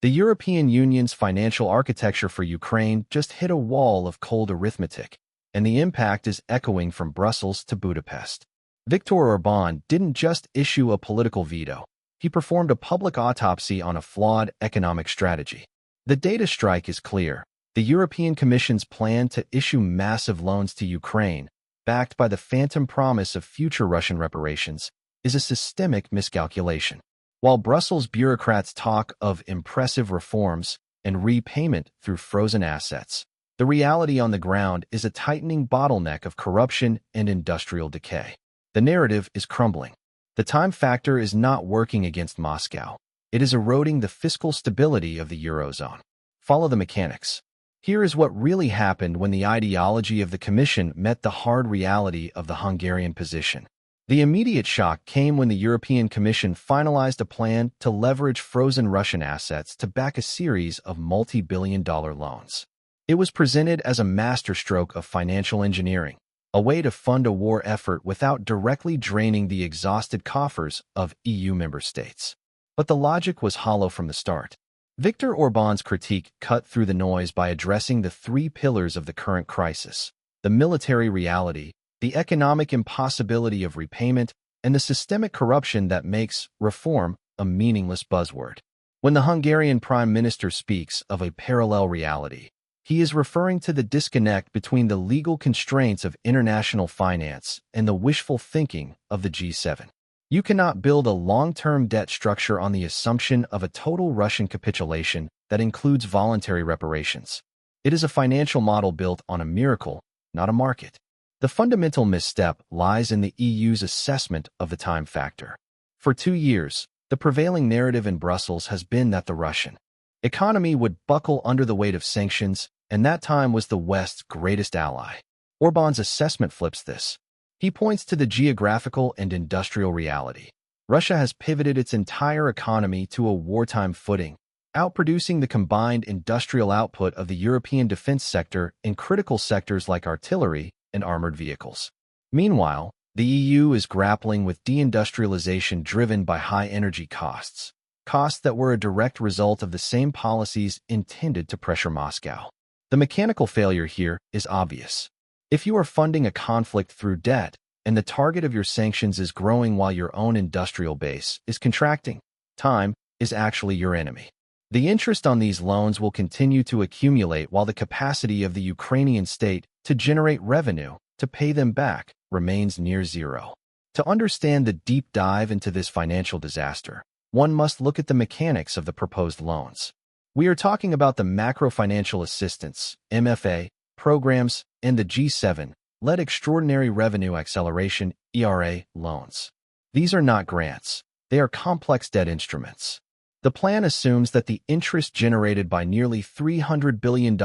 The European Union's financial architecture for Ukraine just hit a wall of cold arithmetic, and the impact is echoing from Brussels to Budapest. Viktor Orbán didn't just issue a political veto. He performed a public autopsy on a flawed economic strategy. The data strike is clear. The European Commission's plan to issue massive loans to Ukraine, backed by the phantom promise of future Russian reparations, is a systemic miscalculation. While Brussels bureaucrats talk of impressive reforms and repayment through frozen assets, the reality on the ground is a tightening bottleneck of corruption and industrial decay. The narrative is crumbling. The time factor is not working against Moscow. It is eroding the fiscal stability of the Eurozone. Follow the mechanics. Here is what really happened when the ideology of the Commission met the hard reality of the Hungarian position. The immediate shock came when the European Commission finalized a plan to leverage frozen Russian assets to back a series of multi-billion-dollar loans. It was presented as a masterstroke of financial engineering, a way to fund a war effort without directly draining the exhausted coffers of EU member states. But the logic was hollow from the start. Viktor Orbán's critique cut through the noise by addressing the three pillars of the current crisis: the military reality, the economic impossibility of repayment, and the systemic corruption that makes reform a meaningless buzzword. When the Hungarian Prime Minister speaks of a parallel reality, he is referring to the disconnect between the legal constraints of international finance and the wishful thinking of the G7. You cannot build a long-term debt structure on the assumption of a total Russian capitulation that includes voluntary reparations. It is a financial model built on a miracle, not a market. The fundamental misstep lies in the EU's assessment of the time factor. For 2 years, the prevailing narrative in Brussels has been that the Russian economy would buckle under the weight of sanctions, and that time was the West's greatest ally. Orbán's assessment flips this. He points to the geographical and industrial reality. Russia has pivoted its entire economy to a wartime footing, outproducing the combined industrial output of the European defense sector in critical sectors like artillery and armored vehicles. Meanwhile, the EU is grappling with deindustrialization driven by high energy costs that were a direct result of the same policies intended to pressure Moscow. The mechanical failure here is obvious. If you are funding a conflict through debt, and the target of your sanctions is growing while your own industrial base is contracting, time is actually your enemy. The interest on these loans will continue to accumulate while the capacity of the Ukrainian state to generate revenue to pay them back remains near zero. To understand the deep dive into this financial disaster, one must look at the mechanics of the proposed loans. We are talking about the macro-financial assistance, MFA, programs, and the G7-led Extraordinary Revenue Acceleration, ERA, loans. These are not grants. They are complex debt instruments. The plan assumes that the interest generated by nearly $300 billion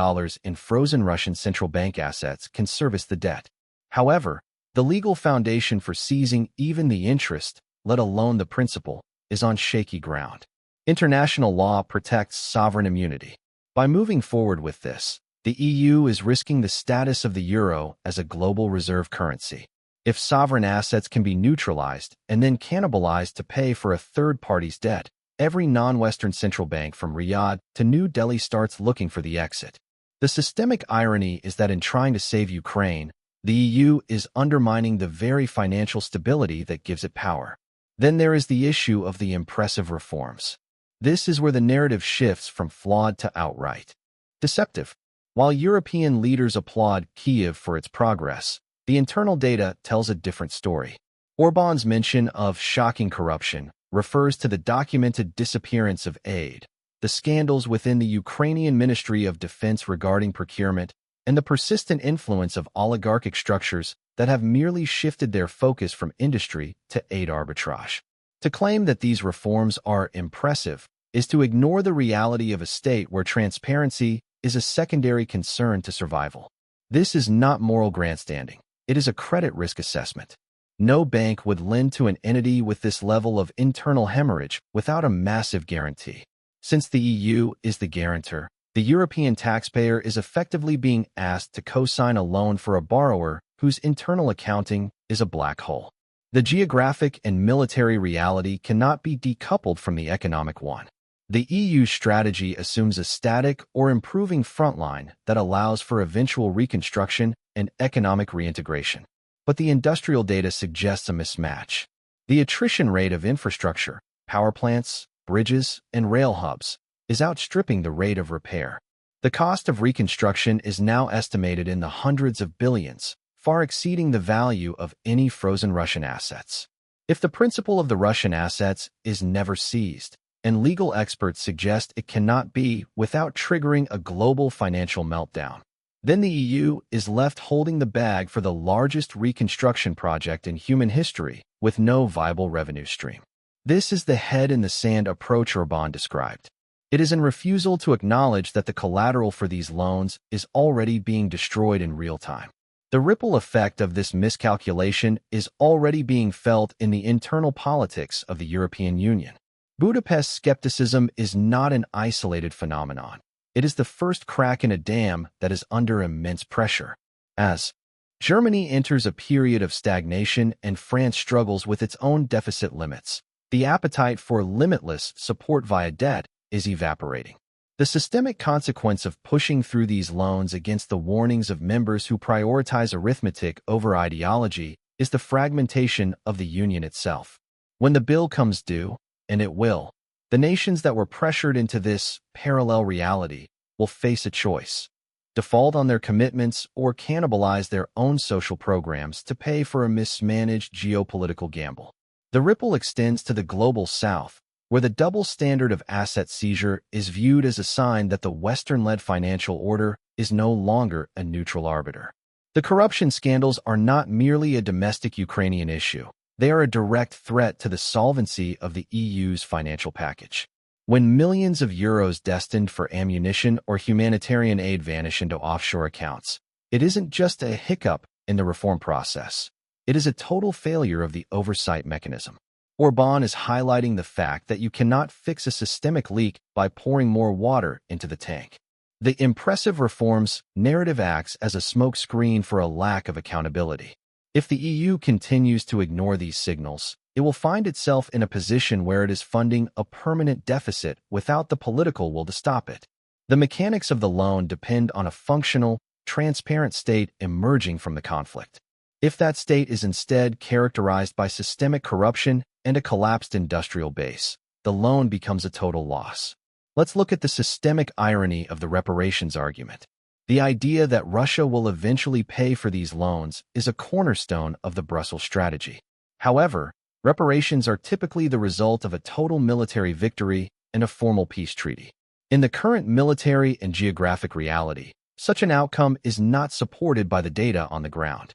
in frozen Russian central bank assets can service the debt. However, the legal foundation for seizing even the interest, let alone the principal, is on shaky ground. International law protects sovereign immunity. By moving forward with this, the EU is risking the status of the euro as a global reserve currency. If sovereign assets can be neutralized and then cannibalized to pay for a third party's debt, every non-Western central bank from Riyadh to New Delhi starts looking for the exit. The systemic irony is that in trying to save Ukraine, the EU is undermining the very financial stability that gives it power. Then there is the issue of the impressive reforms. This is where the narrative shifts from flawed to outright deceptive. While European leaders applaud Kyiv for its progress, the internal data tells a different story. Orbán's mention of shocking corruption refers to the documented disappearance of aid, the scandals within the Ukrainian Ministry of Defense regarding procurement, and the persistent influence of oligarchic structures that have merely shifted their focus from industry to aid arbitrage. To claim that these reforms are impressive is to ignore the reality of a state where transparency is a secondary concern to survival. This is not moral grandstanding. It is a credit risk assessment. No bank would lend to an entity with this level of internal hemorrhage without a massive guarantee. Since the EU is the guarantor, the European taxpayer is effectively being asked to co-sign a loan for a borrower whose internal accounting is a black hole. The geographic and military reality cannot be decoupled from the economic one. The EU's strategy assumes a static or improving frontline that allows for eventual reconstruction and economic reintegration. But the industrial data suggests a mismatch. The attrition rate of infrastructure, power plants, bridges, and rail hubs, is outstripping the rate of repair. The cost of reconstruction is now estimated in the hundreds of billions, far exceeding the value of any frozen Russian assets. If the principle of the Russian assets is never seized, and legal experts suggest it cannot be without triggering a global financial meltdown, then the EU is left holding the bag for the largest reconstruction project in human history with no viable revenue stream. This is the head-in-the-sand approach Orbán described. It is in refusal to acknowledge that the collateral for these loans is already being destroyed in real time. The ripple effect of this miscalculation is already being felt in the internal politics of the European Union. Budapest's skepticism is not an isolated phenomenon. It is the first crack in a dam that is under immense pressure. As Germany enters a period of stagnation and France struggles with its own deficit limits, the appetite for limitless support via debt is evaporating. The systemic consequence of pushing through these loans against the warnings of members who prioritize arithmetic over ideology is the fragmentation of the Union itself. When the bill comes due, and it will, the nations that were pressured into this parallel reality will face a choice: default on their commitments or cannibalize their own social programs to pay for a mismanaged geopolitical gamble. The ripple extends to the global south, where the double standard of asset seizure is viewed as a sign that the Western-led financial order is no longer a neutral arbiter. The corruption scandals are not merely a domestic Ukrainian issue. They are a direct threat to the solvency of the EU's financial package. When millions of euros destined for ammunition or humanitarian aid vanish into offshore accounts, it isn't just a hiccup in the reform process. It is a total failure of the oversight mechanism. Orbán is highlighting the fact that you cannot fix a systemic leak by pouring more water into the tank. The impressive reforms narrative acts as a smokescreen for a lack of accountability. If the EU continues to ignore these signals, it will find itself in a position where it is funding a permanent deficit without the political will to stop it. The mechanics of the loan depend on a functional, transparent state emerging from the conflict. If that state is instead characterized by systemic corruption and a collapsed industrial base, the loan becomes a total loss. Let's look at the systemic irony of the reparations argument. The idea that Russia will eventually pay for these loans is a cornerstone of the Brussels strategy. However, reparations are typically the result of a total military victory and a formal peace treaty. In the current military and geographic reality, such an outcome is not supported by the data on the ground.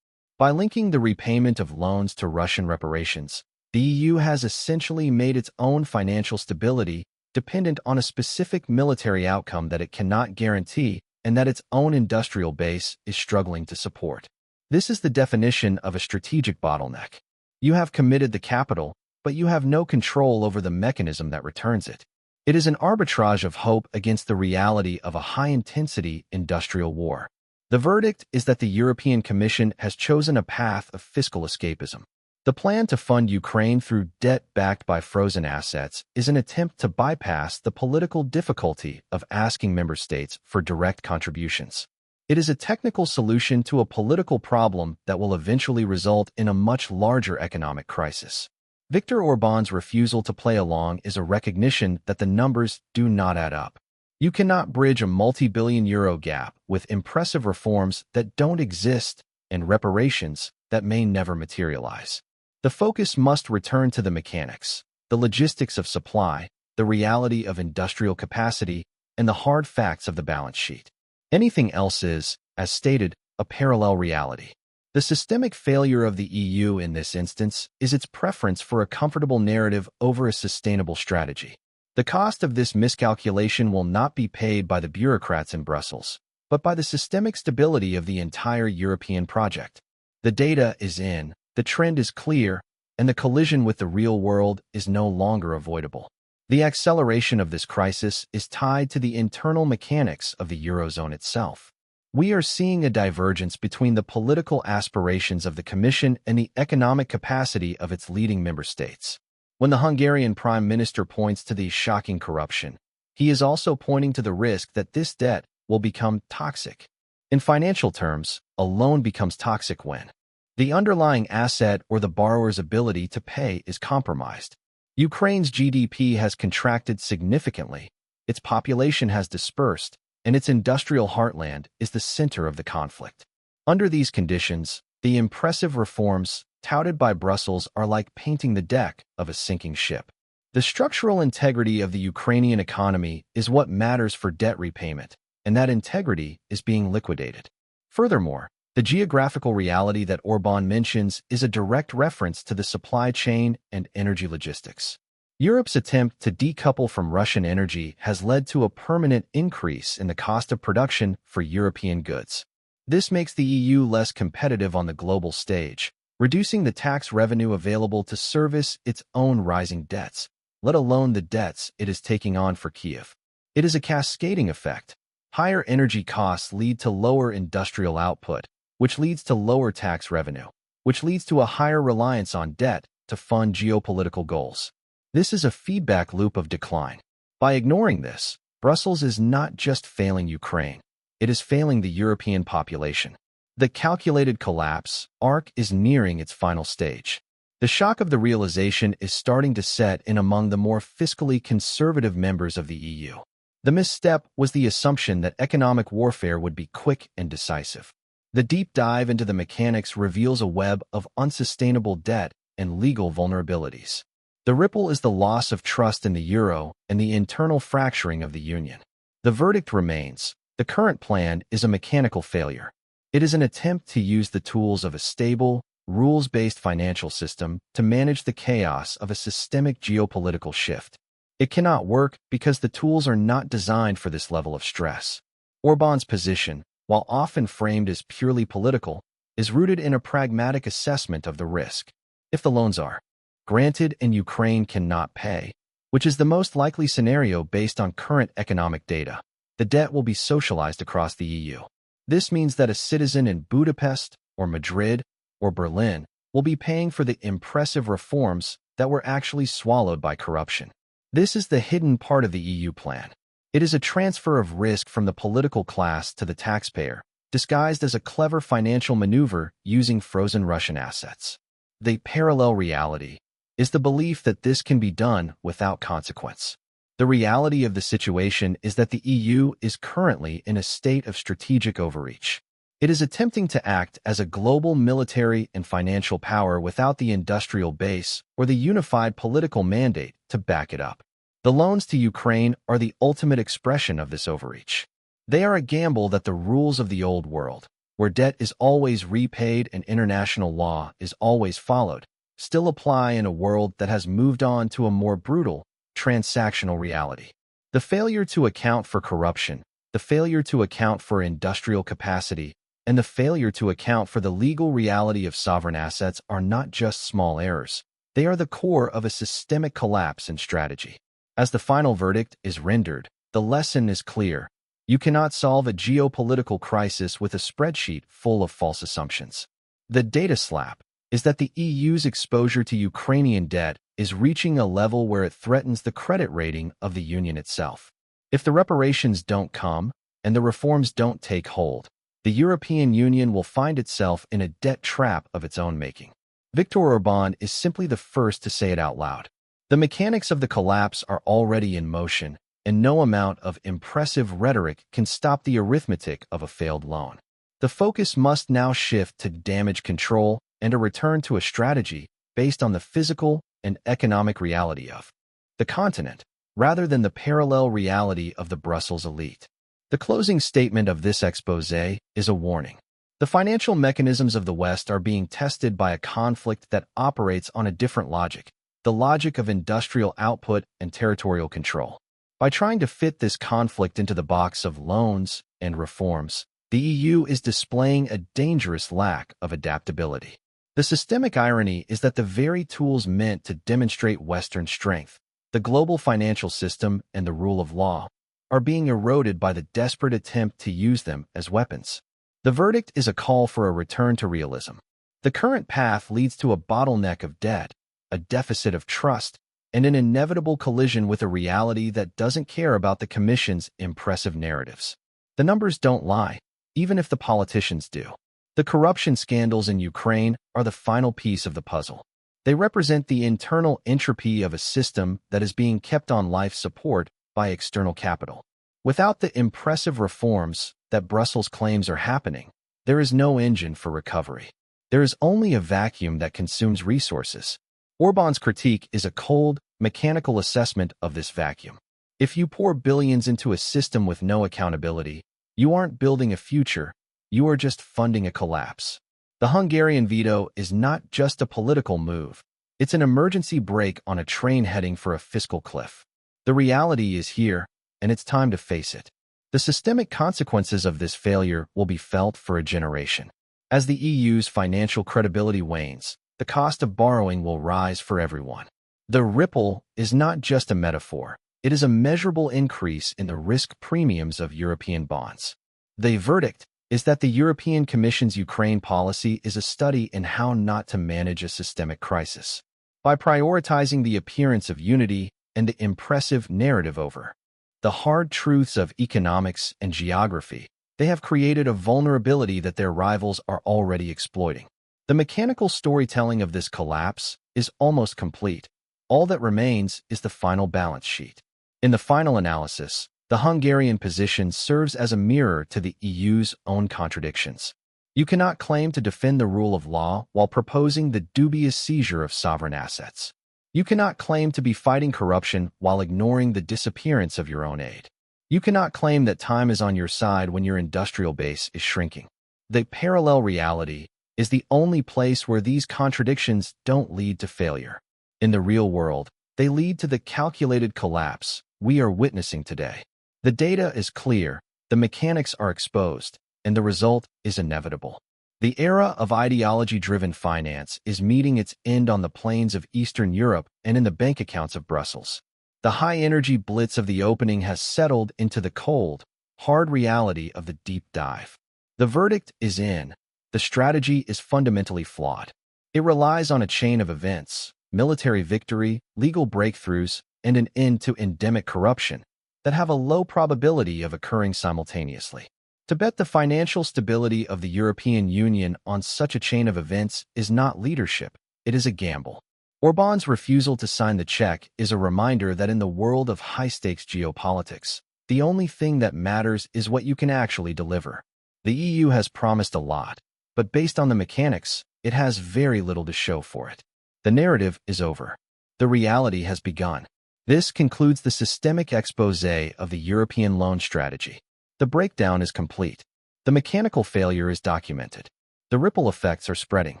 By linking the repayment of loans to Russian reparations, the EU has essentially made its own financial stability dependent on a specific military outcome that it cannot guarantee and that its own industrial base is struggling to support. This is the definition of a strategic bottleneck. You have committed the capital, but you have no control over the mechanism that returns it. It is an arbitrage of hope against the reality of a high-intensity industrial war. The verdict is that the European Commission has chosen a path of fiscal escapism. The plan to fund Ukraine through debt backed by frozen assets is an attempt to bypass the political difficulty of asking member states for direct contributions. It is a technical solution to a political problem that will eventually result in a much larger economic crisis. Viktor Orbán's refusal to play along is a recognition that the numbers do not add up. You cannot bridge a multi-billion euro gap with impressive reforms that don't exist and reparations that may never materialize. The focus must return to the mechanics, the logistics of supply, the reality of industrial capacity, and the hard facts of the balance sheet. Anything else is, as stated, a parallel reality. The systemic failure of the EU in this instance is its preference for a comfortable narrative over a sustainable strategy. The cost of this miscalculation will not be paid by the bureaucrats in Brussels, but by the systemic stability of the entire European project. The data is in, the trend is clear, and the collision with the real world is no longer avoidable. The acceleration of this crisis is tied to the internal mechanics of the Eurozone itself. We are seeing a divergence between the political aspirations of the Commission and the economic capacity of its leading member states. When the Hungarian Prime Minister points to the shocking corruption, he is also pointing to the risk that this debt will become toxic. In financial terms, a loan becomes toxic when the underlying asset or the borrower's ability to pay is compromised. Ukraine's GDP has contracted significantly, its population has dispersed, and its industrial heartland is the center of the conflict. Under these conditions, the impressive reforms touted by Brussels are like painting the deck of a sinking ship. The structural integrity of the Ukrainian economy is what matters for debt repayment, and that integrity is being liquidated. Furthermore, the geographical reality that Orbán mentions is a direct reference to the supply chain and energy logistics. Europe's attempt to decouple from Russian energy has led to a permanent increase in the cost of production for European goods. This makes the EU less competitive on the global stage, reducing the tax revenue available to service its own rising debts, let alone the debts it is taking on for Kiev. It is a cascading effect. Higher energy costs lead to lower industrial output, which leads to lower tax revenue, which leads to a higher reliance on debt to fund geopolitical goals. This is a feedback loop of decline. By ignoring this, Brussels is not just failing Ukraine, it is failing the European population. The calculated collapse arc is nearing its final stage. The shock of the realization is starting to set in among the more fiscally conservative members of the EU. The misstep was the assumption that economic warfare would be quick and decisive. The deep dive into the mechanics reveals a web of unsustainable debt and legal vulnerabilities. The ripple is the loss of trust in the euro and the internal fracturing of the union. The verdict remains: the current plan is a mechanical failure. It is an attempt to use the tools of a stable, rules-based financial system to manage the chaos of a systemic geopolitical shift. It cannot work because the tools are not designed for this level of stress. Orbán's position, while often framed as purely political, is rooted in a pragmatic assessment of the risk. If the loans are granted and Ukraine cannot pay, which is the most likely scenario based on current economic data, the debt will be socialized across the EU. This means that a citizen in Budapest or Madrid or Berlin will be paying for the impressive reforms that were actually swallowed by corruption. This is the hidden part of the EU plan. It is a transfer of risk from the political class to the taxpayer, disguised as a clever financial maneuver using frozen Russian assets. The parallel reality is the belief that this can be done without consequence. The reality of the situation is that the EU is currently in a state of strategic overreach. It is attempting to act as a global military and financial power without the industrial base or the unified political mandate to back it up. The loans to Ukraine are the ultimate expression of this overreach. They are a gamble that the rules of the old world, where debt is always repaid and international law is always followed, still apply in a world that has moved on to a more brutal, transactional reality. The failure to account for corruption, the failure to account for industrial capacity, and the failure to account for the legal reality of sovereign assets are not just small errors. They are the core of a systemic collapse in strategy. As the final verdict is rendered, the lesson is clear. You cannot solve a geopolitical crisis with a spreadsheet full of false assumptions. The data slap is that the EU's exposure to Ukrainian debt is reaching a level where it threatens the credit rating of the Union itself. If the reparations don't come and the reforms don't take hold, the European Union will find itself in a debt trap of its own making. Viktor Orbán is simply the first to say it out loud. The mechanics of the collapse are already in motion, and no amount of impressive rhetoric can stop the arithmetic of a failed loan. The focus must now shift to damage control and a return to a strategy based on the physical and economic reality of the continent, rather than the parallel reality of the Brussels elite. The closing statement of this exposé is a warning. The financial mechanisms of the West are being tested by a conflict that operates on a different logic, the logic of industrial output and territorial control. By trying to fit this conflict into the box of loans and reforms, the EU is displaying a dangerous lack of adaptability. The systemic irony is that the very tools meant to demonstrate Western strength, the global financial system and the rule of law, are being eroded by the desperate attempt to use them as weapons. The verdict is a call for a return to realism. The current path leads to a bottleneck of debt, a deficit of trust, and an inevitable collision with a reality that doesn't care about the Commission's impressive narratives. The numbers don't lie, even if the politicians do. The corruption scandals in Ukraine are the final piece of the puzzle. They represent the internal entropy of a system that is being kept on life support by external capital. Without the impressive reforms that Brussels claims are happening, there is no engine for recovery. There is only a vacuum that consumes resources. Orbán's critique is a cold, mechanical assessment of this vacuum. If you pour billions into a system with no accountability, you aren't building a future, you are just funding a collapse. The Hungarian veto is not just a political move, it's an emergency brake on a train heading for a fiscal cliff. The reality is here, and it's time to face it. The systemic consequences of this failure will be felt for a generation. As the EU's financial credibility wanes, the cost of borrowing will rise for everyone. The ripple is not just a metaphor, it is a measurable increase in the risk premiums of European bonds. The verdict is that the European Commission's Ukraine policy is a study in how not to manage a systemic crisis. By prioritizing the appearance of unity and the impressive narrative over the hard truths of economics and geography, they have created a vulnerability that their rivals are already exploiting. The mechanical storytelling of this collapse is almost complete. All that remains is the final balance sheet. In the final analysis, the Hungarian position serves as a mirror to the EU's own contradictions. You cannot claim to defend the rule of law while proposing the dubious seizure of sovereign assets. You cannot claim to be fighting corruption while ignoring the disappearance of your own aid. You cannot claim that time is on your side when your industrial base is shrinking. The parallel reality is the only place where these contradictions don't lead to failure. In the real world, they lead to the calculated collapse we are witnessing today. The data is clear, the mechanics are exposed, and the result is inevitable. The era of ideology-driven finance is meeting its end on the plains of Eastern Europe and in the bank accounts of Brussels. The high-energy blitz of the opening has settled into the cold, hard reality of the deep dive. The verdict is in. The strategy is fundamentally flawed. It relies on a chain of events, military victory, legal breakthroughs, and an end to endemic corruption that have a low probability of occurring simultaneously. To bet the financial stability of the European Union on such a chain of events is not leadership, it is a gamble. Orbán's refusal to sign the check is a reminder that in the world of high-stakes geopolitics, the only thing that matters is what you can actually deliver. The EU has promised a lot, but based on the mechanics, it has very little to show for it. The narrative is over. The reality has begun. This concludes the systemic exposé of the European loan strategy. The breakdown is complete. The mechanical failure is documented. The ripple effects are spreading.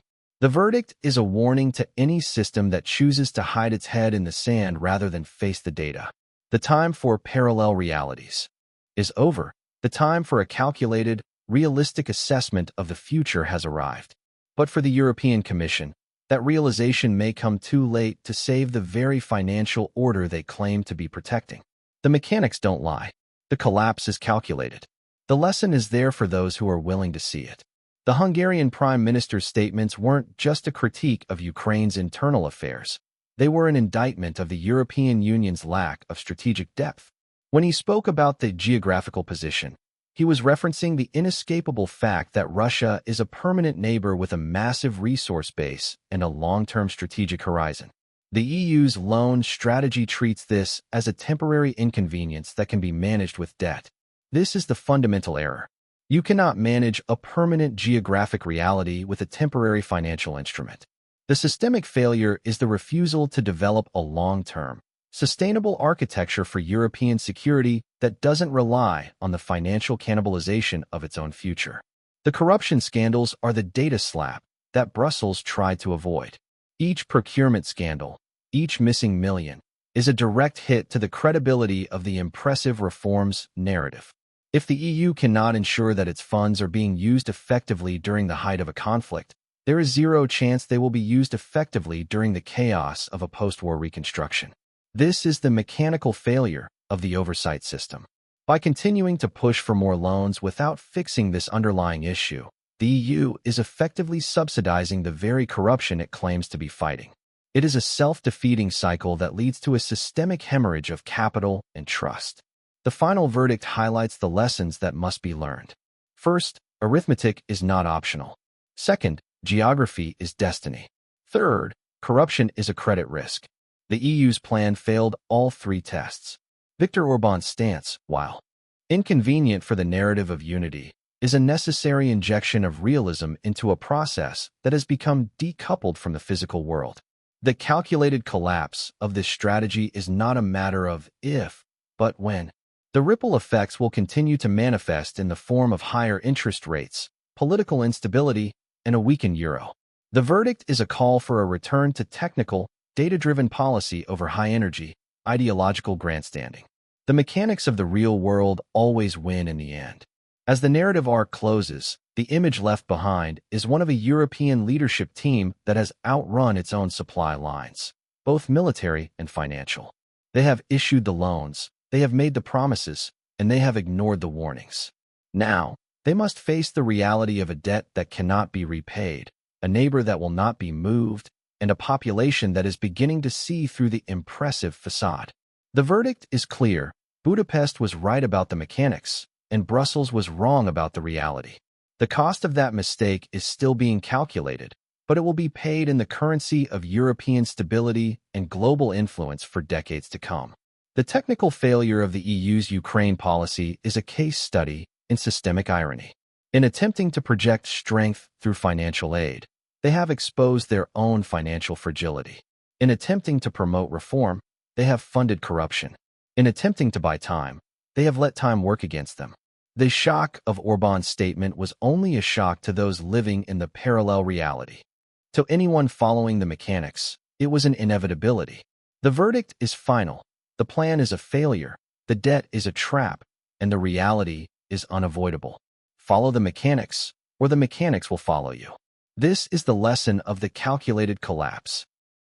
The verdict is a warning to any system that chooses to hide its head in the sand rather than face the data. The time for parallel realities is over. The time for a calculated, realistic assessment of the future has arrived. But for the European Commission, that realization may come too late to save the very financial order they claim to be protecting. The mechanics don't lie. The collapse is calculated. The lesson is there for those who are willing to see it. The Hungarian Prime Minister's statements weren't just a critique of Ukraine's internal affairs. They were an indictment of the European Union's lack of strategic depth. When he spoke about the geographical position, he was referencing the inescapable fact that Russia is a permanent neighbor with a massive resource base and a long-term strategic horizon. The EU's loan strategy treats this as a temporary inconvenience that can be managed with debt. This is the fundamental error. You cannot manage a permanent geographic reality with a temporary financial instrument. The systemic failure is the refusal to develop a long-term, sustainable architecture for European security that doesn't rely on the financial cannibalization of its own future. The corruption scandals are the data slap that Brussels tried to avoid. Each procurement scandal, each missing million, is a direct hit to the credibility of the impressive reforms narrative. If the EU cannot ensure that its funds are being used effectively during the height of a conflict, there is zero chance they will be used effectively during the chaos of a post-war reconstruction. This is the mechanical failure of the oversight system. By continuing to push for more loans without fixing this underlying issue, the EU is effectively subsidizing the very corruption it claims to be fighting. It is a self-defeating cycle that leads to a systemic hemorrhage of capital and trust. The final verdict highlights the lessons that must be learned. First, arithmetic is not optional. Second, geography is destiny. Third, corruption is a credit risk. The EU's plan failed all three tests. Viktor Orbán's stance, while inconvenient for the narrative of unity, is a necessary injection of realism into a process that has become decoupled from the physical world. The calculated collapse of this strategy is not a matter of if, but when. The ripple effects will continue to manifest in the form of higher interest rates, political instability, and a weakened euro. The verdict is a call for a return to technical, data-driven policy over high-energy, ideological grandstanding. The mechanics of the real world always win in the end. As the narrative arc closes, the image left behind is one of a European leadership team that has outrun its own supply lines, both military and financial. They have issued the loans, they have made the promises, and they have ignored the warnings. Now, they must face the reality of a debt that cannot be repaid, a neighbor that will not be moved, and a population that is beginning to see through the impressive facade. The verdict is clear. Budapest was right about the mechanics, and Brussels was wrong about the reality. The cost of that mistake is still being calculated, but it will be paid in the currency of European stability and global influence for decades to come. The technical failure of the EU's Ukraine policy is a case study in systemic irony. In attempting to project strength through financial aid, they have exposed their own financial fragility. In attempting to promote reform, they have funded corruption. In attempting to buy time, they have let time work against them. The shock of Orbán's statement was only a shock to those living in the parallel reality. To anyone following the mechanics, it was an inevitability. The verdict is final. The plan is a failure, the debt is a trap, and the reality is unavoidable. Follow the mechanics, or the mechanics will follow you. This is the lesson of the calculated collapse.